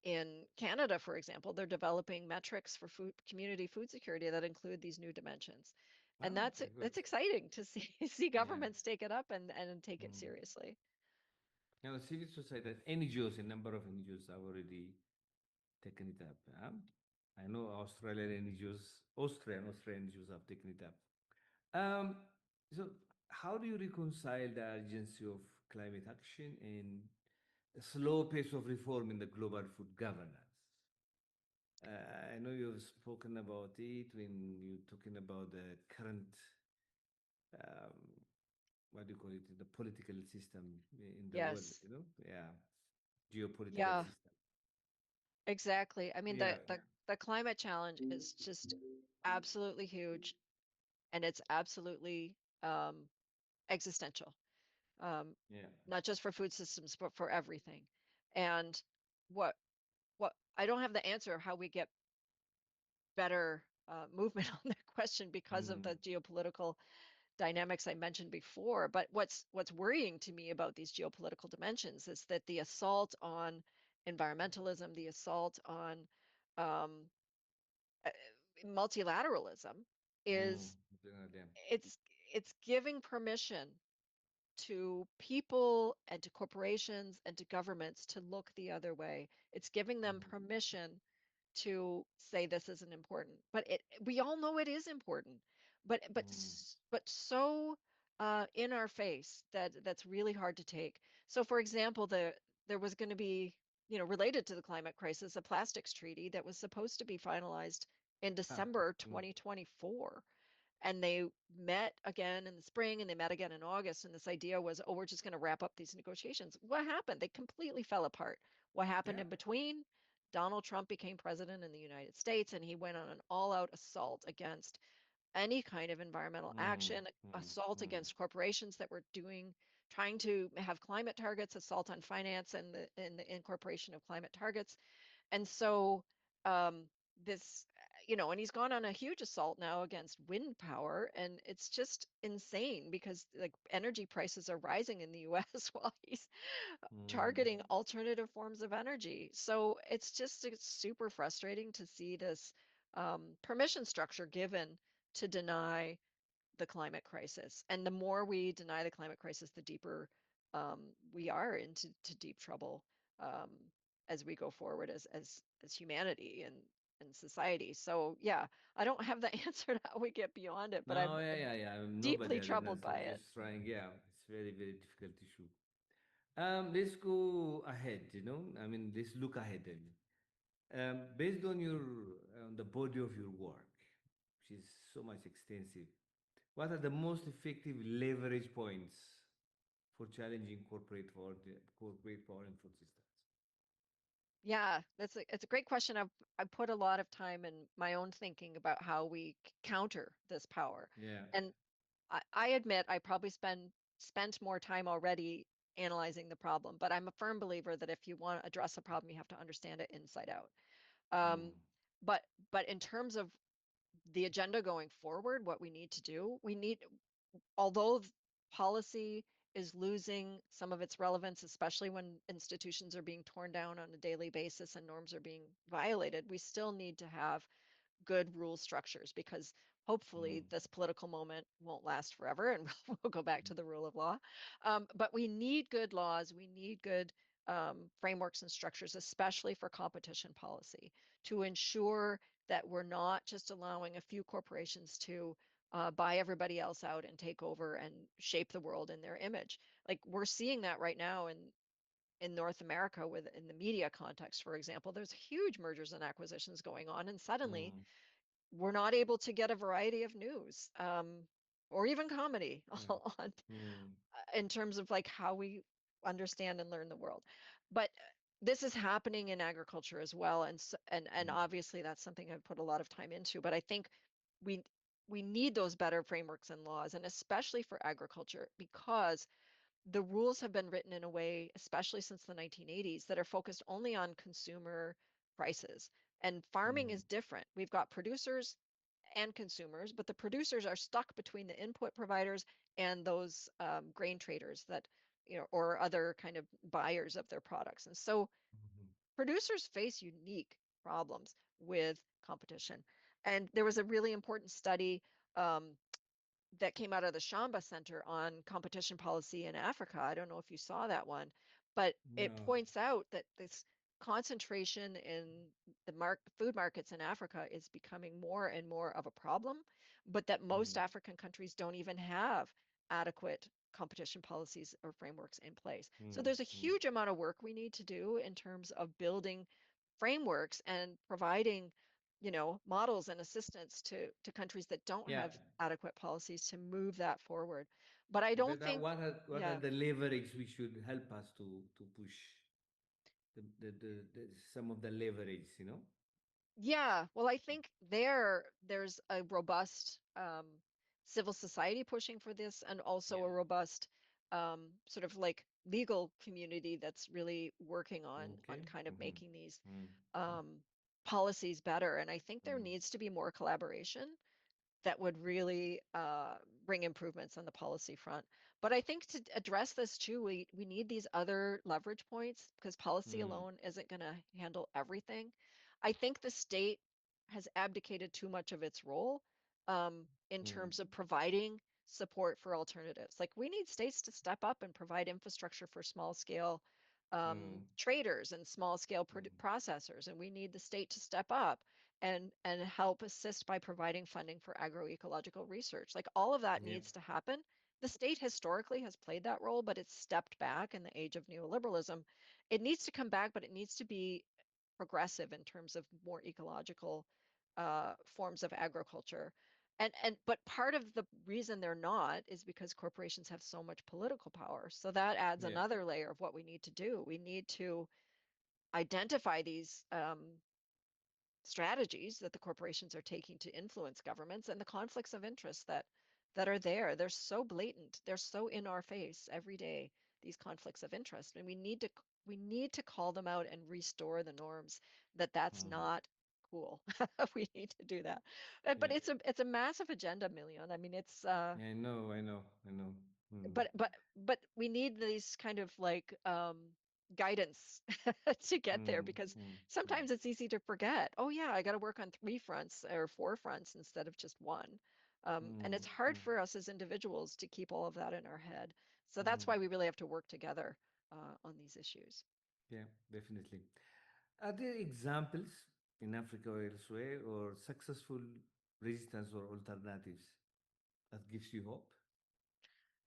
In Canada, for example, they're developing metrics for community food security that include these new dimensions. And Ah, very good. that's exciting to see see Yeah. governments take it up and take it Mm. seriously. Now, civil society, NGOs, a number of NGOs have already taken it up. I know Australian NGOs have taken it up. Um, so, how do you reconcile the urgency of climate action and the slow pace of reform in the global food governance? I know you've spoken about it when you're talking about the current, um, what do you call it, the political system in the world, Yes. you know? Yeah, geopolitical Yeah, system. exactly. I mean, Yeah, the climate challenge is just absolutely huge, and it's absolutely existential, um, yeah. not just for food systems, but for everything. And what I don't have the answer how we get better movement on that question because of Mm, the geopolitical dynamics I mentioned before. But what's worrying to me about these geopolitical dimensions is that the assault on environmentalism, the assault on um, uh, multilateralism mm, is yeah. it's it's giving permission to people and to corporations and to governments to look the other way. It's giving them Mm, permission to say this isn't important. But we all know it is important. mm, But so in our face that that's really hard to take. So for example, there was going to be, related to the climate crisis, a plastics treaty that was supposed to be finalized in ah, December mm, 2024, and they met again in the spring and they met again in August. And this idea was, oh, we're just going to wrap up these negotiations. What happened? They completely fell apart. What happened yeah. in between? Donald Trump became president in the United States, and he went on an all out assault against any kind of environmental Mm, action, mm, assault mm, against corporations that were trying to have climate targets, assault on finance and the incorporation of climate targets. And so um, this, and he's gone on a huge assault now against wind power, and it's just insane because like energy prices are rising in the US while he's mm. targeting alternative forms of energy. So it's super frustrating to see this permission structure given to deny the climate crisis. And the more we deny the climate crisis, the deeper we are into deep trouble um, as we go forward as humanity and society. So yeah, I don't have the answer to how we get beyond it, but No, I'm yeah. Nobody deeply has an troubled answer. by it. Just trying. Yeah, it's very, very difficult issue. Let's go ahead. I mean, let's look ahead. Then. Based on on the body of your work, which is so much extensive, what are the most effective leverage points for challenging corporate power and food systems? Yeah, it's a great question. I've put a lot of time in my own thinking about how we counter this power. Yeah. And I admit I probably spent more time already analyzing the problem, but I'm a firm believer that if you want to address a problem, you have to understand it inside out. Mm, Um, but in terms of the agenda going forward, what we need to do, although policy is losing some of its relevance, especially when institutions are being torn down on a daily basis and norms are being violated, we still need to have good rule structures because hopefully mm, this political moment won't last forever and we'll go back to the rule of law. But we need good laws, we need good frameworks and structures, especially for competition policy, to ensure that we're not just allowing a few corporations to buy everybody else out and take over and shape the world in their image. Like we're seeing that right now in North America with in the media context, for example, there's huge mergers and acquisitions going on, and suddenly mm, we're not able to get a variety of news or even comedy yeah. on Mm, in terms of like how we understand and learn the world. But this is happening in agriculture as well, and mm, obviously that's something I've put a lot of time into. But I think we we need those better frameworks and laws, and especially for agriculture, because the rules have been written in a way, especially since the 1980s, that are focused only on consumer prices. And farming mm, is different. We've got producers and consumers, but the producers are stuck between the input providers and those grain traders that, or other kind of buyers of their products. And so mhm. producers face unique problems with competition. And there was a really important study um, that came out of the Shamba Center on competition policy in Africa. I don't know if you saw that one, but it No. points out that this concentration in the food markets in Africa is becoming more and more of a problem, but that most Mm, African countries don't even have adequate competition policies or frameworks in place. So mm, there's a mm. huge amount of work we need to do in terms of building frameworks and providing models and assistance to countries that don't Yeah, have adequate policies to move that forward. But I don't but think, what are yeah, the leverage we should help us to push some of the leverage, you know? yeah. Well, I think there's a robust civil society pushing for this, and also Yeah. a robust sort of like legal community that's really working on Okay. kind of Mm-hmm. making these Mm, mm, um, policies better. And I think there mm, needs to be more collaboration that would really bring improvements on the policy front. But I think to address this too, we need these other leverage points because policy mm, alone isn't going to handle everything. I think the state has abdicated too much of its role in mm, terms of providing support for alternatives. Like we need states to step up and provide infrastructure for small scale mm, traders and small scale mm. processors, and we need the state to step up and help assist by providing funding for agroecological research. Like all of that Yeah. needs to happen. The state historically has played that role, but it's stepped back in the age of neoliberalism. It needs to come back, but it needs to be progressive in terms of more ecological forms of agriculture. And but part of the reason they're not is because corporations have so much political power. So that adds Yeah. another layer of what we need to do. We need to identify these strategies that the corporations are taking to influence governments and the conflicts of interest that are there. They're so blatant. They're so in our face every day, these conflicts of interest. And we need to call them out and restore the norms that that's Mm. not cool. We need to do that. But Yeah. it's a massive agenda, Million. I mean, it's I know. I know. I know. Mm, but we need these kind of like guidance to get there, mm, because mm, mm, sometimes it's easy to forget. Oh yeah, I got to work on three fronts or four fronts instead of just one. And mm, it's hard mm, for us as individuals to keep all of that in our head. So that's mm. why we really have to work together on these issues. Yeah, definitely. Are there examples in Africa or elsewhere, or successful resistance or alternatives that gives you hope?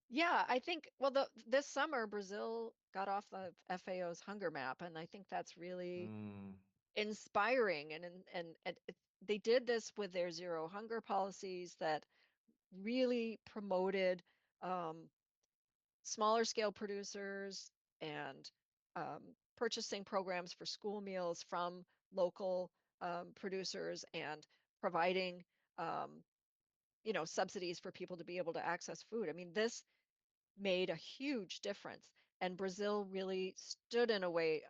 Yeah, I think, well, this summer Brazil got off the FAO's hunger map, and I think that's really Mm, inspiring. And they did this with their zero hunger policies that really promoted um, smaller scale producers and purchasing programs for school meals from local producers, and providing um, subsidies for people to be able to access food. I mean, this made a huge difference, and Brazil really stood in a way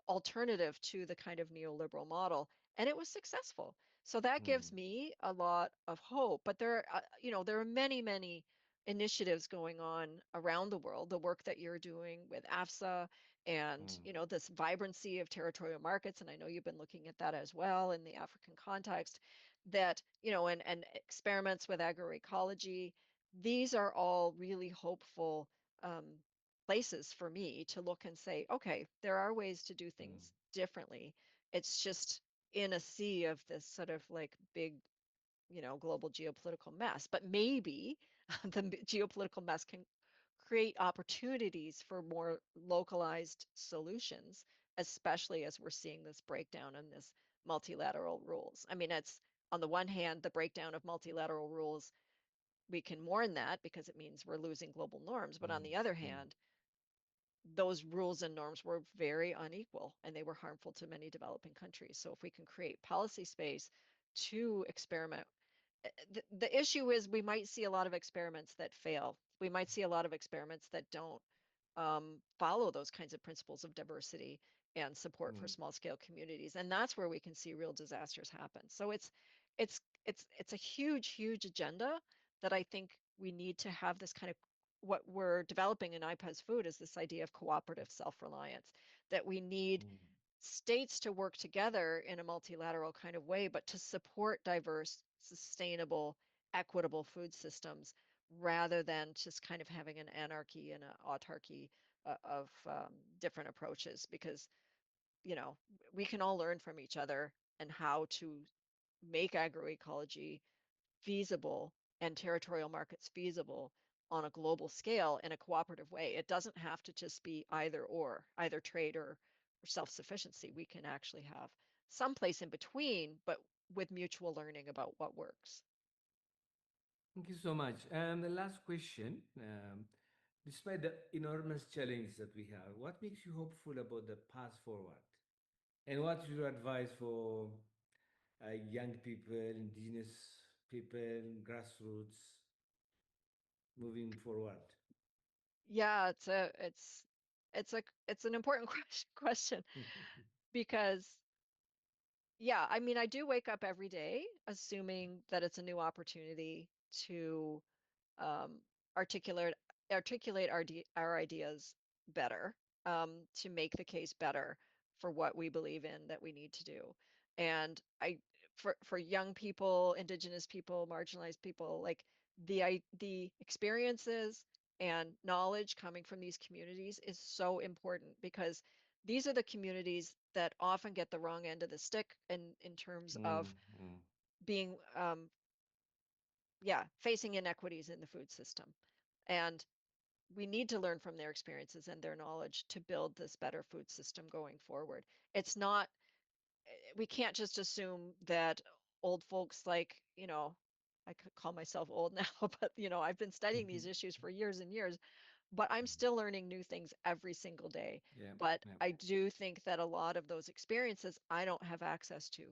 alternative to the kind of neoliberal model, and it was successful. So that gives mm, me a lot of hope. But there are many, many initiatives going on around the world. The work that you're doing with AFSA, and mm, this vibrancy of territorial markets, and I know you've been looking at that as well in the African context. That and experiments with agroecology. These are all really hopeful um, places for me to look and say, okay, there are ways to do mm, things differently. It's just in a sea of this sort of like big, global geopolitical mess. But maybe the geopolitical mess can create opportunities for more localized solutions, especially as we're seeing this breakdown in this multilateral rules. I mean, it's on the one hand, the breakdown of multilateral rules, we can mourn that because it means we're losing global norms. But on mm, the other mm, hand, those rules and norms were very unequal and they were harmful to many developing countries. So if we can create policy space to experiment, the issue is we might see a lot of experiments that fail. We might see a lot of experiments that don't follow those kinds of principles of diversity and support for mm, small scale communities. And that's where we can see real disasters happen. So it's a huge, huge agenda that I think we need to have this kind of what we're developing in IPES food is this idea of cooperative self-reliance, that we need mm, states to work together in a multilateral kind of way, but to support diverse, sustainable, equitable food systems rather than just kind of having an anarchy and an autarky of different approaches. Because, you know, we can all learn from each other and how to make agroecology feasible and territorial markets feasible on a global scale in a cooperative way. It doesn't have to just be either trade or self-sufficiency. We can actually have some place in between, but with mutual learning about what works. Thank you so much. And the last question, despite the enormous challenges that we have, what makes you hopeful about the path forward? And what's your advice for young people, indigenous people, grassroots moving forward? Yeah, it's an important question because yeah, I mean, I do wake up every day assuming that it's a new opportunity to um, articulate articulate our ideas better, to make the case better for what we believe in that we need to do. And for young people, indigenous people, marginalized people, like the experiences and knowledge coming from these communities is so important because these are the communities that often get the wrong end of the stick in terms Mm, of mm, being yeah, facing inequities in the food system. And we need to learn from their experiences and their knowledge to build this better food system going forward. It's not, we can't just assume that old folks like, I could call myself old now, but I've been studying these issues for years and years, but I'm still learning new things every single day. yeah, But yeah, I do think that a lot of those experiences I don't have access to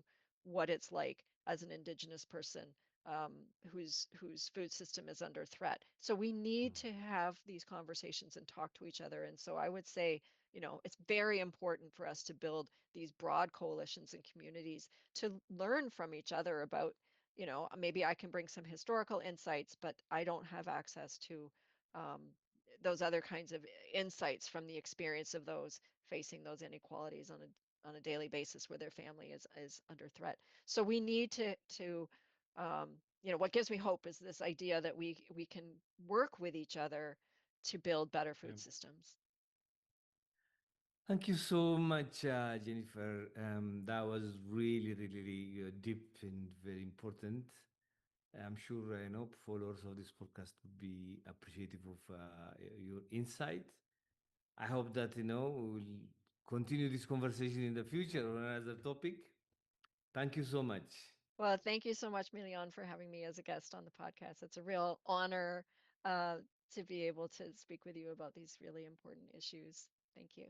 what it's like as an Indigenous person whose food system is under threat. So we need to have these conversations and talk to each other. And so I would say, it's very important for us to build these broad coalitions and communities to learn from each other about, maybe I can bring some historical insights, but I don't have access to um, those other kinds of insights from the experience of those facing those inequalities on a daily basis where their family is under threat. So we need to what gives me hope is this idea that we can work with each other to build better yeah. food systems. Thank you so much, Jennifer. That was really, really, really deep and very important. I'm sure followers of this podcast would be appreciative of your insight. I hope that we will continue this conversation in the future on another topic. Thank you so much. Well, thank you so much, Milian, for having me as a guest on the podcast. It's a real honor uh, to be able to speak with you about these really important issues. Thank you.